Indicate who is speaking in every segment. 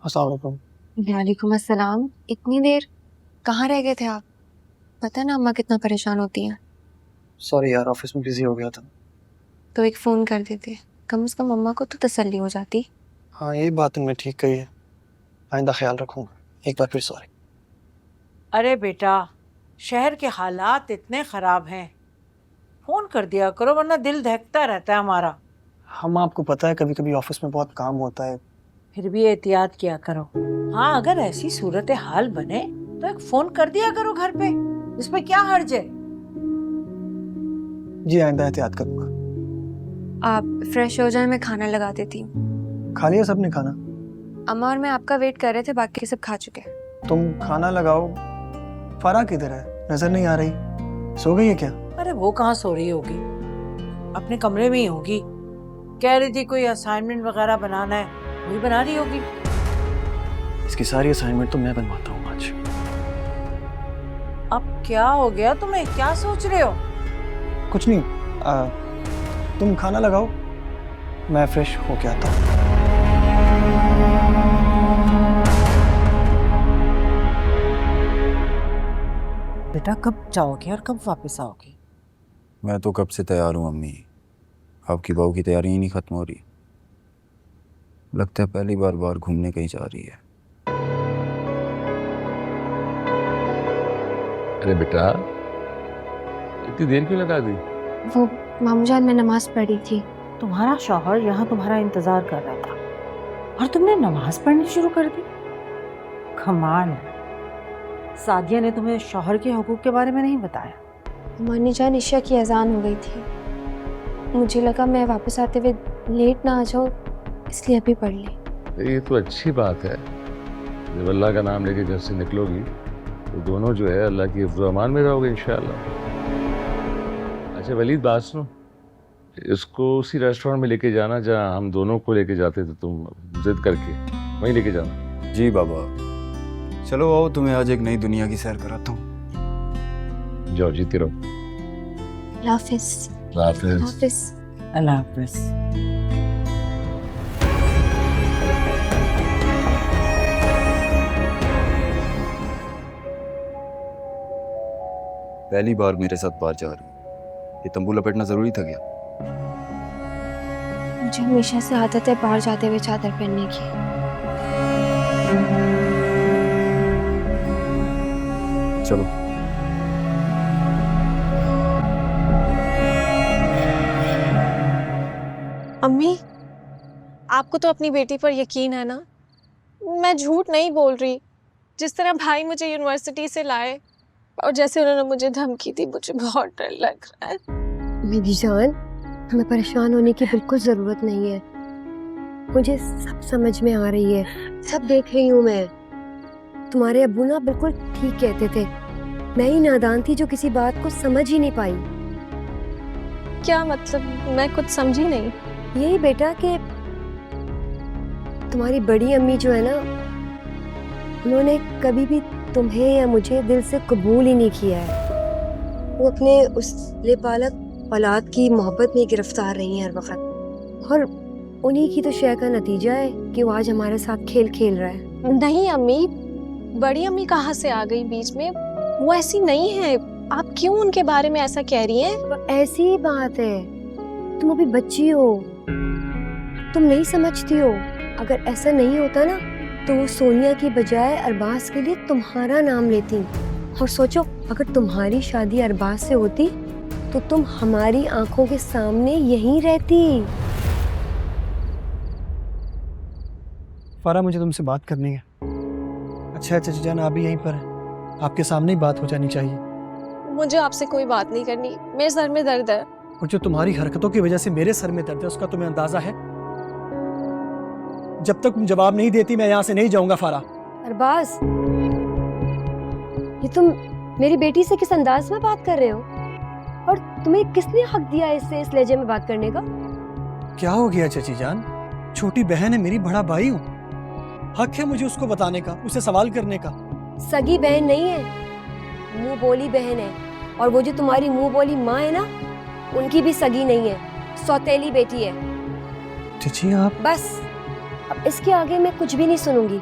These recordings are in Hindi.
Speaker 1: अस्सलाम वालेकुम।
Speaker 2: वालेकुम अस्सलाम। इतनी देर कहाँ रह गए थे आप? पता ना अम्मा कितना परेशान होती हैं।
Speaker 1: सॉरी यार, ऑफिस में बिजी हो गया था।
Speaker 2: तो एक फ़ोन कर देते, कम से कम अम्मा को तो तसल्ली हो जाती।
Speaker 1: हाँ, यही बात तुमने ठीक कही है। आइंदा ख्याल रखूंगा। एक बार फिर सॉरी।
Speaker 3: अरे बेटा, शहर के हालात इतने खराब हैं, फोन कर दिया करो वरना दिल दहकता रहता है हमारा।
Speaker 1: हम आपको पता है कभी कभी ऑफिस में बहुत काम होता है।
Speaker 3: फिर भी एहतियात किया करो। हाँ, अगर ऐसी सूरत हाल बने तो एक फोन कर दिया करो घर पे, इसमें क्या हर्ज है।
Speaker 1: जी आइंदा एहतियात करूंगा।
Speaker 2: आप फ्रेश हो जाए, मैं खाना लगा देती हूँ।
Speaker 1: खा लिया सबने खाना?
Speaker 2: अम्मा और मैं आपका वेट कर रहे थे, बाकी सब खा चुके हैं।
Speaker 1: तुम खाना लगाओ। फरा किधर है? नजर नहीं आ रही। सो गई है क्या?
Speaker 3: अरे वो कहाँ सो रही होगी, अपने कमरे में ही होगी। कह रही थी कोई असाइनमेंट वगैरह बनाना है, वही बना रही होगी।
Speaker 1: इसकी सारी असाइनमेंट तो मैं बनवाता हूँ आज।
Speaker 3: अब क्या हो गया तुम्हें, क्या सोच रहे हो?
Speaker 1: कुछ नहीं। तुम खाना लगाओ, मैं फ्रेश होके आता हूँ।
Speaker 3: बेटा कब जाओगे और कब वापस आओगे?
Speaker 4: मैं तो कब से तैयार हूँ अम्मी। आपकी बहू की तैयारी ही नहीं खत्म हो रही। लगता है पहली बार बाहर घूमने कहीं जा रही है।
Speaker 5: अरे बेटा, इतनी देर क्यों लगा दी?
Speaker 2: वो मामू जान, मैं नमाज पढ़ी थी।
Speaker 3: तुम्हारा शौहर यहाँ तुम्हारा इंतजार कर रहा था और तुमने नमाज पढ़नी शुरू कर दी। कमाल है। सादिया ने तुम्हें शौहर के हुकूक के बारे में नहीं बताया?
Speaker 2: मानी जान, इशा की अजान हो गई थी, मुझे लगा मैं वापस आते हुए लेट ना आ जाऊँ, इसलिए अभी पढ़ ली।
Speaker 5: ये तो अच्छी बात है। जब अल्लाह का नाम लेके घर से निकलोगी तो दोनों जो है अल्लाह की हिफ्ज़ व अमान में रहोगे इंशाअल्लाह। अच्छा वलीद, बात सुनो, इसको उसी रेस्टोरेंट में लेके जाना जहाँ हम दोनों को लेके जाते थे, तुम जिद करके वहीं लेके जाना।
Speaker 4: जी बाबा, चलो आओ, तुम्हें आज एक नई दुनिया की सैर कराता हूँ।
Speaker 5: जाओ, जीते रहो।
Speaker 2: अल्लाह हाफिज़।
Speaker 5: हाफिज़।
Speaker 2: हाफिज़।
Speaker 3: अल्लाह हाफिज़।
Speaker 4: पहली बार मेरे साथ बाहर जा रही हूँ। ये तंबू लपेटना जरूरी था क्या?
Speaker 2: मुझे हमेशा से आदत है बाहर जाते हुए चादर पहनने की।
Speaker 4: चलो।
Speaker 6: अम्मी, आपको तो अपनी बेटी पर यकीन है ना? मैं झूठ नहीं बोल रही। जिस तरह भाई मुझे यूनिवर्सिटी से लाए और जैसे उन्होंने मुझे धमकी दी, मुझे बहुत डर लग रहा है।
Speaker 7: मेरी जान, हमें परेशान होने की बिल्कुल जरूरत नहीं है। मुझे सब समझ में आ रही है, सब देख रही हूँ मैं। तुम्हारे अब्बू ना बिल्कुल ठीक कहते थे। मैं ही नादान थी जो किसी बात को समझ ही नहीं पाई।
Speaker 6: क्या मतलब? मैं कुछ समझी नहीं।
Speaker 7: यही बेटा कि तुम्हारी बड़ी अम्मी जो है ना, उन्होंने कभी भी तुम्हें या मुझे दिल से कबूल ही नहीं किया है। वो अपने उस लेपालक औलाद की मोहब्बत में गिरफ्तार रही हैं हर वक्त, और उन्हीं की तो शय का नतीजा है कि वो आज हमारे साथ खेल खेल रहा है।
Speaker 6: नहीं अम्मी, बड़ी अम्मी कहाँ से आ गई बीच में? वो ऐसी नहीं है। आप क्यों उनके बारे में ऐसा कह रही हैं?
Speaker 7: तो ऐसी ही बात है, तुम अभी बच्ची हो, तुम नहीं समझती हो। अगर ऐसा नहीं होता ना तो वो सोनिया की बजाय अरबाज के लिए तुम्हारा नाम लेती। और सोचो, अगर तुम्हारी शादी अरबाज से होती तो तुम हमारी आंखों के सामने यहीं रहती।
Speaker 1: फरा, मुझे तुमसे बात करनी है। अच्छा चाची जान, आप भी यहीं पर हैं। आपके सामने ही बात हो जानी चाहिए।
Speaker 6: मुझे आपसे कोई बात नहीं करनी, मेरे सर में दर्द है।
Speaker 1: और जो तुम्हारी हरकतों की वजह से मेरे सर में दर्द है, उसका तुम्हें अंदाजा है? जब तक तुम जवाब नहीं देती मैं यहाँ से नहीं जाऊंगा। फारा,
Speaker 7: अरबाज, ये तुम मेरी बेटी से किस अंदाज में बात कर रहे हो? और तुम्हें किसने हक दिया इससे इस लहजे में बात करने का?
Speaker 1: क्या हो गया चाची जान? छोटी बहन है मेरी, बड़ा भाई हूँ। हक है मुझे उसको बताने का, उसे सवाल करने का।
Speaker 7: सगी बहन नहीं है, मुंह बोली बहन है। और वो जो तुम्हारी मुंह बोली माँ है ना, उनकी भी सगी नहीं है, सौतेली बेटी है।
Speaker 1: चाची आप...
Speaker 7: बस, अब इसके आगे मैं कुछ भी नहीं सुनूंगी।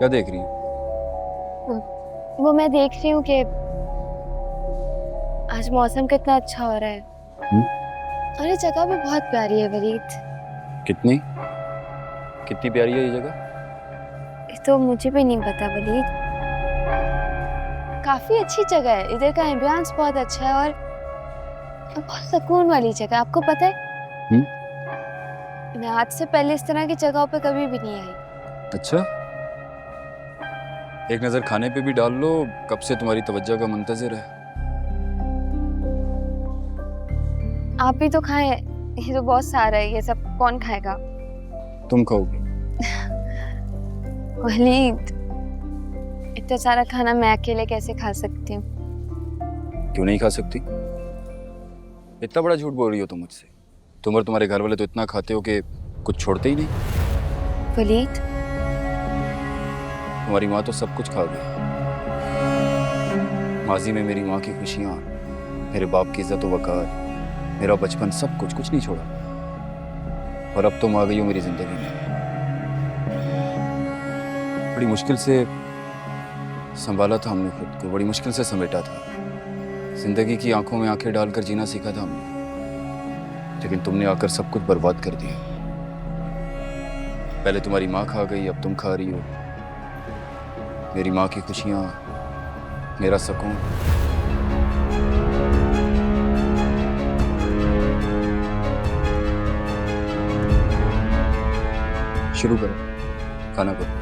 Speaker 4: क्या देख रही है?
Speaker 2: वो मैं देख रही हूँ कि आज मौसम कितना अच्छा हो रहा है और ये जगह भी बहुत प्यारी है वलीद।
Speaker 4: कितनी कितनी प्यारी है ये जगह?
Speaker 2: ये तो मुझे भी नहीं पता वलीद। काफी अच्छी जगह है, इधर का एम्बियंस बहुत अच्छा है और बहुत सुकून वाली जगह। आपको पता है मैं आज से पहले इस तरह की जगहों पे कभी भी नहीं आई।
Speaker 4: अच्छा, एक नजर खाने पे भी डाल लो, कब से तुम्हारी तवज्जो का मुंतजिर है।
Speaker 2: आप भी तो खाएं, ये तो बहुत सारा है, ये सब कौन खाएगा?
Speaker 4: तुम खाओगे?
Speaker 2: वलीद, इतना सारा खाना मैं अकेले कैसे खा सकती हूँ?
Speaker 4: क्यों नहीं खा सकती? इतना बड़ा झूठ बोल रही हो तुम मुझसे। तुम और तुम्हारे घर वाले तो इतना खाते हो कि कुछ छोड़ते ही नहीं।
Speaker 2: वलीद,
Speaker 4: तुम्हारी माँ तो सब कुछ खा गई। माजी में मेरी माँ की खुशियाँ, मेरे बाप की इज्जत व वकार, मेरा बचपन, सब कुछ नहीं छोड़ा। और अब तुम आ गई हो मेरी जिंदगी में। बड़ी मुश्किल से संभाला था हमने खुद को, बड़ी मुश्किल से समेटा था। जिंदगी की आंखों में आंखें डालकर जीना सीखा था हमने, लेकिन तुमने आकर सब कुछ बर्बाद कर दिया। पहले तुम्हारी माँ खा गई, अब तुम खा रही हो। मेरी माँ की खुशियाँ, मेरा सुकून। शुरू करो, खाना करो।